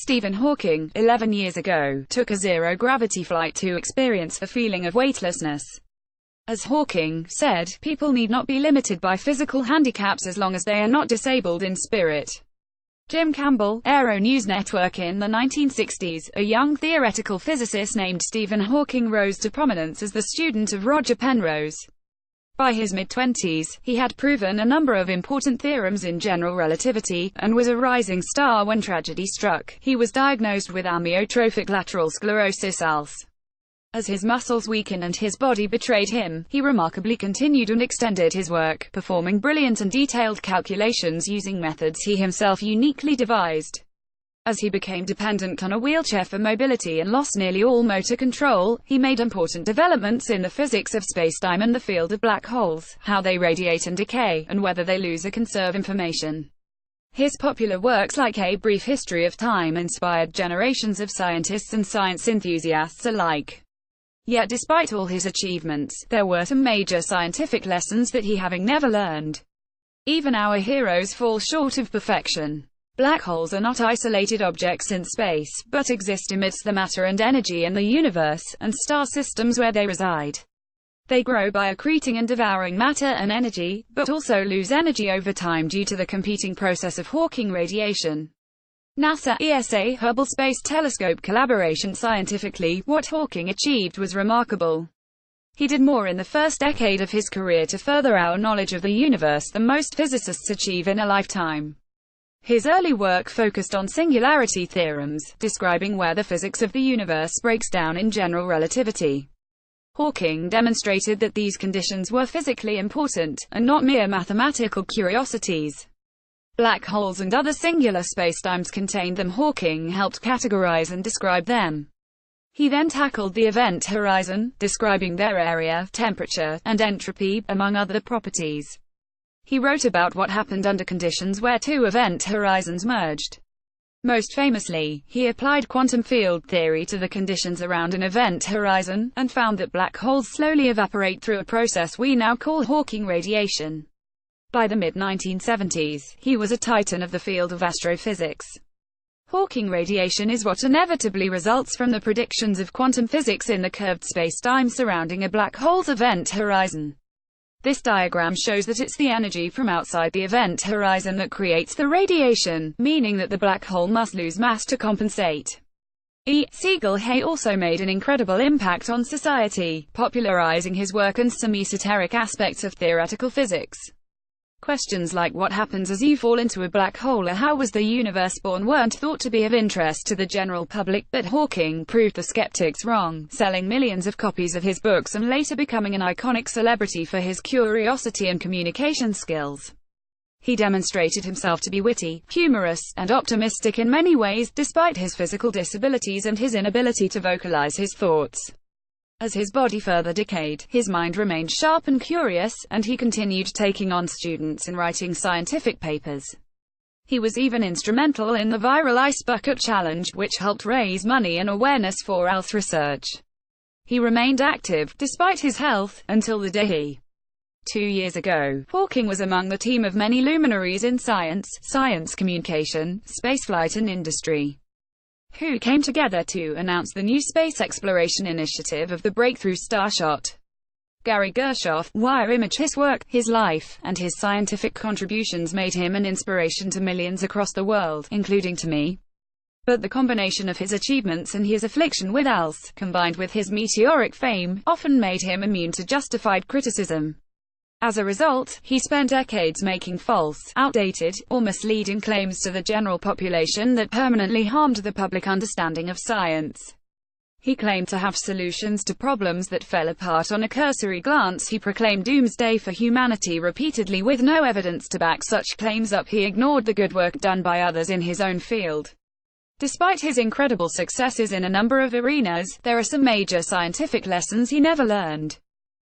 Stephen Hawking, 11 years ago, took a zero-gravity flight to experience the feeling of weightlessness. As Hawking said, people need not be limited by physical handicaps as long as they are not disabled in spirit. Jim Campbell, Aero News Network. In the 1960s, a young theoretical physicist named Stephen Hawking rose to prominence as the student of Roger Penrose. By his mid-twenties, he had proven a number of important theorems in general relativity, and was a rising star when tragedy struck. He was diagnosed with amyotrophic lateral sclerosis ALS. As his muscles weakened and his body betrayed him, he remarkably continued and extended his work, performing brilliant and detailed calculations using methods he himself uniquely devised. As he became dependent on a wheelchair for mobility and lost nearly all motor control, he made important developments in the physics of spacetime and the field of black holes, how they radiate and decay, and whether they lose or conserve information. His popular works like A Brief History of Time inspired generations of scientists and science enthusiasts alike. Yet despite all his achievements, there were some major scientific lessons that he having never learned. Even our heroes fall short of perfection. Black holes are not isolated objects in space, but exist amidst the matter and energy in the universe, and star systems where they reside. They grow by accreting and devouring matter and energy, but also lose energy over time due to the competing process of Hawking radiation. NASA, ESA, Hubble Space Telescope collaboration. Scientifically, what Hawking achieved was remarkable. He did more in the first decade of his career to further our knowledge of the universe than most physicists achieve in a lifetime. His early work focused on singularity theorems, describing where the physics of the universe breaks down in general relativity. Hawking demonstrated that these conditions were physically important, and not mere mathematical curiosities. Black holes and other singular spacetimes contained them. Hawking helped categorize and describe them. He then tackled the event horizon, describing their area, temperature, and entropy, among other properties. He wrote about what happened under conditions where two event horizons merged. Most famously, he applied quantum field theory to the conditions around an event horizon, and found that black holes slowly evaporate through a process we now call Hawking radiation. By the mid-1970s, he was a titan of the field of astrophysics. Hawking radiation is what inevitably results from the predictions of quantum physics in the curved spacetime surrounding a black hole's event horizon. This diagram shows that it's the energy from outside the event horizon that creates the radiation, meaning that the black hole must lose mass to compensate. E. Siegel Hay also made an incredible impact on society, popularizing his work and some esoteric aspects of theoretical physics. Questions like what happens as you fall into a black hole or how was the universe born weren't thought to be of interest to the general public, but Hawking proved the skeptics wrong, selling millions of copies of his books and later becoming an iconic celebrity for his curiosity and communication skills. He demonstrated himself to be witty, humorous, and optimistic in many ways, despite his physical disabilities and his inability to vocalize his thoughts. As his body further decayed, his mind remained sharp and curious, and he continued taking on students and writing scientific papers. He was even instrumental in the viral Ice Bucket Challenge, which helped raise money and awareness for ALS research. He remained active, despite his health, until the day he 2 years ago. Hawking was among the team of many luminaries in science communication, spaceflight and industry, who came together to announce the new space exploration initiative of the Breakthrough Starshot. Gary Gershoff, Wire Image. His work, his life, and his scientific contributions made him an inspiration to millions across the world, including to me. But the combination of his achievements and his affliction with ALS, combined with his meteoric fame, often made him immune to justified criticism. As a result, he spent decades making false, outdated, or misleading claims to the general population that permanently harmed the public understanding of science. He claimed to have solutions to problems that fell apart on a cursory glance. He proclaimed doomsday for humanity repeatedly with no evidence to back such claims up. He ignored the good work done by others in his own field. Despite his incredible successes in a number of arenas, there are some major scientific lessons he never learned.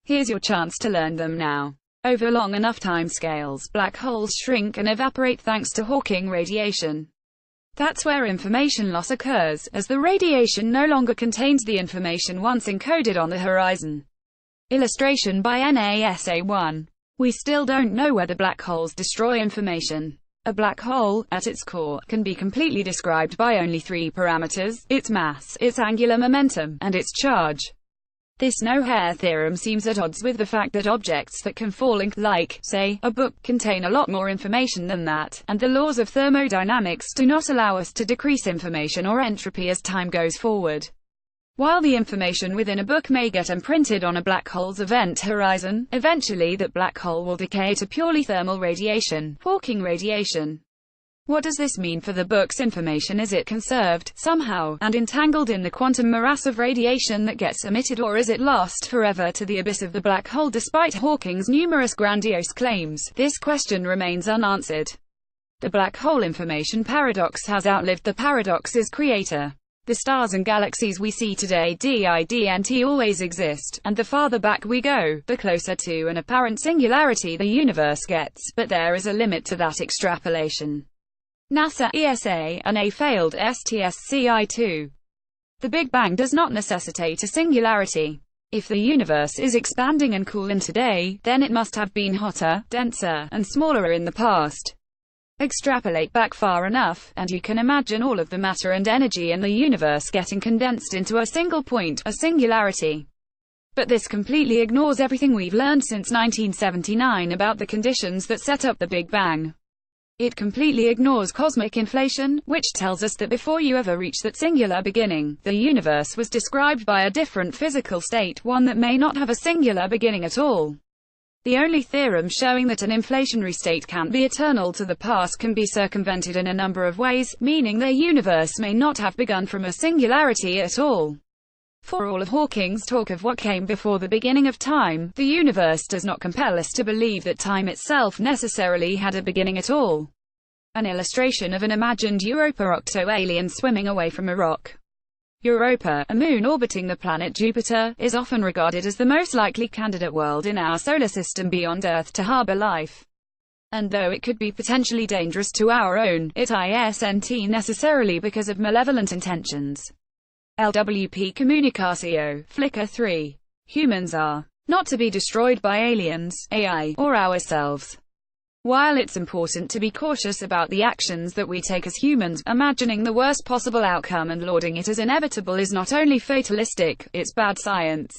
Here's your chance to learn them now. Over long enough timescales, black holes shrink and evaporate thanks to Hawking radiation. That's where information loss occurs, as the radiation no longer contains the information once encoded on the horizon. Illustration by NASA 1. We still don't know whether black holes destroy information. A black hole, at its core, can be completely described by only three parameters: its mass, its angular momentum, and its charge. This no-hair theorem seems at odds with the fact that objects that can fall in, like, say, a book, contain a lot more information than that, and the laws of thermodynamics do not allow us to decrease information or entropy as time goes forward. While the information within a book may get imprinted on a black hole's event horizon, eventually that black hole will decay to purely thermal radiation, Hawking radiation. What does this mean for the book's information? Is it conserved, somehow, and entangled in the quantum morass of radiation that gets emitted, or is it lost forever to the abyss of the black hole? Despite Hawking's numerous grandiose claims, this question remains unanswered. The black hole information paradox has outlived the paradox's creator. The stars and galaxies we see today didn't always exist, and the farther back we go, the closer to an apparent singularity the universe gets, but there is a limit to that extrapolation. NASA, ESA, and a failed STSCI-2. The Big Bang does not necessitate a singularity. If the universe is expanding and cooling today, then it must have been hotter, denser, and smaller in the past. Extrapolate back far enough, and you can imagine all of the matter and energy in the universe getting condensed into a single point, a singularity. But this completely ignores everything we've learned since 1979 about the conditions that set up the Big Bang. It completely ignores cosmic inflation, which tells us that before you ever reach that singular beginning, the universe was described by a different physical state, one that may not have a singular beginning at all. The only theorem showing that an inflationary state can't be eternal to the past can be circumvented in a number of ways, meaning the universe may not have begun from a singularity at all. For all of Hawking's talk of what came before the beginning of time, the universe does not compel us to believe that time itself necessarily had a beginning at all. An illustration of an imagined Europa-Octo-alien swimming away from a rock. Europa, a moon orbiting the planet Jupiter, is often regarded as the most likely candidate world in our solar system beyond Earth to harbor life. And though it could be potentially dangerous to our own, it isn't necessarily because of malevolent intentions. LWP Comunicatio, Flickr 3. Humans are not to be destroyed by aliens, AI, or ourselves. While it's important to be cautious about the actions that we take as humans, imagining the worst possible outcome and lauding it as inevitable is not only fatalistic, it's bad science.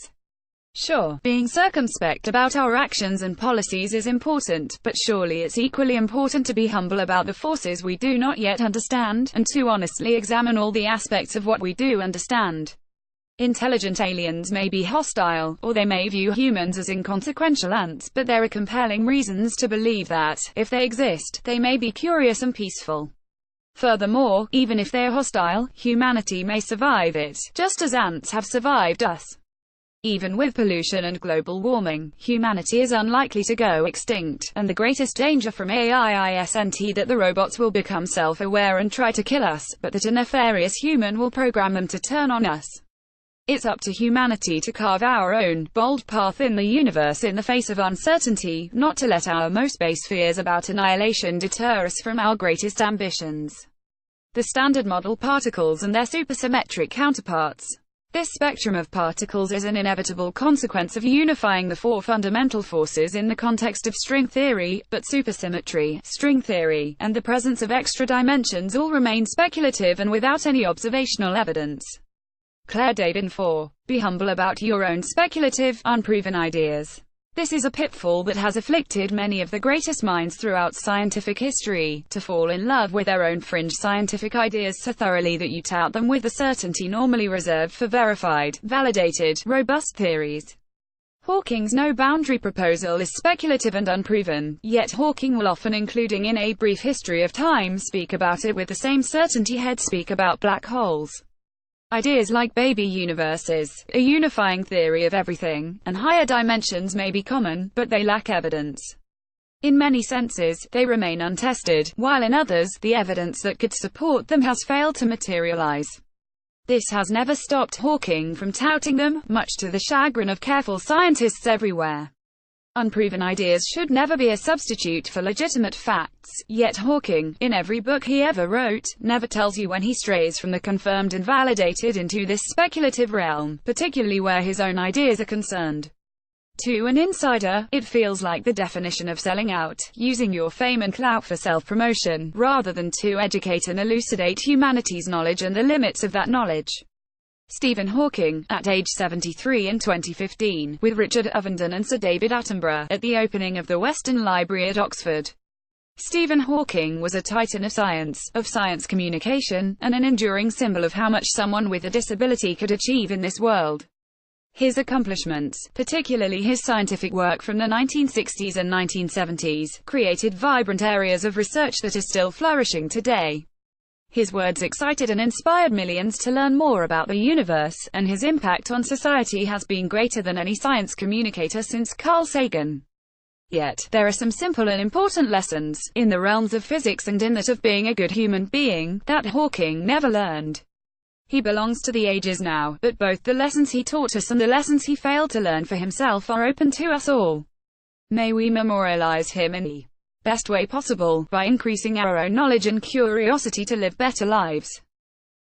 Sure, being circumspect about our actions and policies is important, but surely it's equally important to be humble about the forces we do not yet understand, and to honestly examine all the aspects of what we do understand. Intelligent aliens may be hostile, or they may view humans as inconsequential ants, but there are compelling reasons to believe that, if they exist, they may be curious and peaceful. Furthermore, even if they are hostile, humanity may survive it, just as ants have survived us. Even with pollution and global warming, humanity is unlikely to go extinct, and the greatest danger from AI isn't that the robots will become self-aware and try to kill us, but that a nefarious human will program them to turn on us. It's up to humanity to carve our own, bold path in the universe in the face of uncertainty, not to let our most base fears about annihilation deter us from our greatest ambitions. The Standard Model particles and their supersymmetric counterparts. This spectrum of particles is an inevitable consequence of unifying the four fundamental forces in the context of string theory, but supersymmetry, string theory, and the presence of extra dimensions all remain speculative and without any observational evidence. Claire Daybin 4. Be humble about your own speculative, unproven ideas. This is a pitfall that has afflicted many of the greatest minds throughout scientific history, to fall in love with their own fringe scientific ideas so thoroughly that you tout them with the certainty normally reserved for verified, validated, robust theories. Hawking's no-boundary proposal is speculative and unproven, yet Hawking will often, including in A Brief History of Time, speak about it with the same certainty he'd speak about black holes. Ideas like baby universes, a unifying theory of everything, and higher dimensions may be common, but they lack evidence. In many senses, they remain untested, while in others, the evidence that could support them has failed to materialize. This has never stopped Hawking from touting them, much to the chagrin of careful scientists everywhere. Unproven ideas should never be a substitute for legitimate facts, yet Hawking, in every book he ever wrote, never tells you when he strays from the confirmed and validated into this speculative realm, particularly where his own ideas are concerned. To an insider, it feels like the definition of selling out, using your fame and clout for self-promotion, rather than to educate and elucidate humanity's knowledge and the limits of that knowledge. Stephen Hawking, at age 73 in 2015, with Richard Avedon and Sir David Attenborough, at the opening of the Western Library at Oxford. Stephen Hawking was a titan of science communication, and an enduring symbol of how much someone with a disability could achieve in this world. His accomplishments, particularly his scientific work from the 1960s and 1970s, created vibrant areas of research that are still flourishing today. His words excited and inspired millions to learn more about the universe, and his impact on society has been greater than any science communicator since Carl Sagan. Yet, there are some simple and important lessons, in the realms of physics and in that of being a good human being, that Hawking never learned. He belongs to the ages now, but both the lessons he taught us and the lessons he failed to learn for himself are open to us all. May we memorialize him in the best way possible, by increasing our own knowledge and curiosity to live better lives.